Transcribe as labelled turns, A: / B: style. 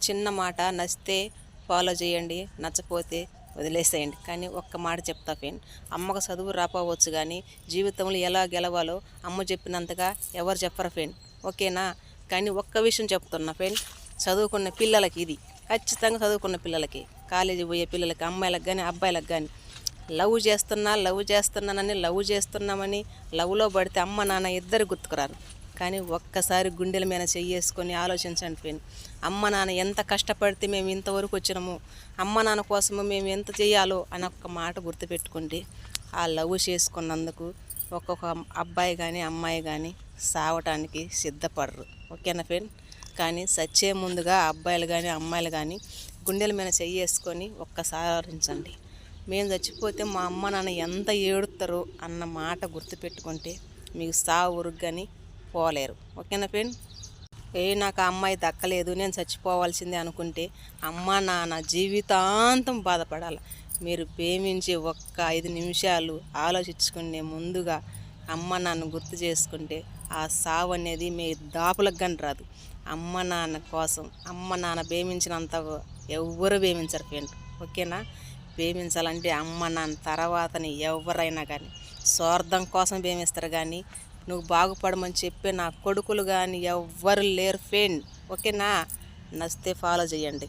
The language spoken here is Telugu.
A: చిన్న మాట నచ్చితే ఫాలో చేయండి, నచ్చపోతే వదిలేసేయండి. కానీ ఒక్క మాట చెప్తా ఫ్రెండ్, అమ్మకు చదువు రాపోవచ్చు కానీ జీవితంలో ఎలా గెలవాలో అమ్మ చెప్పినంతగా ఎవరు చెప్పరు ఫ్రెండ్, ఓకేనా? కానీ ఒక్క విషయం చెప్తున్నా ఫ్రెండ్, చదువుకున్న పిల్లలకి ఇది ఖచ్చితంగా చదువుకున్న పిల్లలకి, కాలేజీ పోయే పిల్లలకి, అమ్మాయిలకు కానీ అబ్బాయిలకు కానీ, లవ్ చేస్తున్నామని లవ్లో పడితే అమ్మ నాన్న ఇద్దరు గుర్తుకురారు. కానీ ఒక్కసారి గుండెల మీద చెయ్యేసుకొని ఆలోచించండి ఫ్రెండ్, అమ్మ నాన్న ఎంత కష్టపడితే మేము ఇంతవరకు వచ్చినాము, అమ్మ నాన్న కోసము మేము ఎంత చేయాలో అని ఒక్క మాట గుర్తుపెట్టుకుంటే ఆ లవ్ చేసుకున్నందుకు ఒక్కొక్క అబ్బాయి కానీ అమ్మాయి కానీ సావటానికి సిద్ధపడరు, ఓకేనా ఫ్రెండ్? కానీ సచ్చే ముందుగా అబ్బాయిలు కానీ అమ్మాయిలు కానీ గుండెల మీద చెయ్యేసుకొని ఒక్కసారి ఆలోచించండి, మేము చచ్చిపోతే మా అమ్మ నాన్న ఎంత ఏడుతారో అన్న మాట గుర్తుపెట్టుకుంటే మీకు సావు కానీ పోలేరు, ఓకేనా ఫ్రెండ్? నాకు ఆ అమ్మాయి దక్కలేదు, నేను చచ్చిపోవాల్సిందే అనుకుంటే అమ్మ నాన్న జీవితాంతం బాధపడాలి. మీరు ప్రేమించి ఒక్క 5 నిమిషాలు ఆలోచించుకునే ముందుగా అమ్మ నాన్న గుర్తు చేసుకుంటే ఆ సావు అనేది మీ దాపులకు కానీ రాదు. అమ్మ నాన్న కోసం అమ్మ నాన్న ప్రేమించినంత ఎవ్వరు ప్రేమించరు ఫ్రెండ్, ఓకేనా? ప్రేమించాలంటే అమ్మ నాన్న తర్వాతని ఎవరైనా కానీ స్వార్థం కోసం ప్రేమిస్తారు. కానీ నువ్వు బాగుపడమని చెప్పే నా కొడుకులు కానీ ఎవ్వరు లేరు ఫ్రెండ్, ఓకేనా? నచ్చితే ఫాలో చేయండి.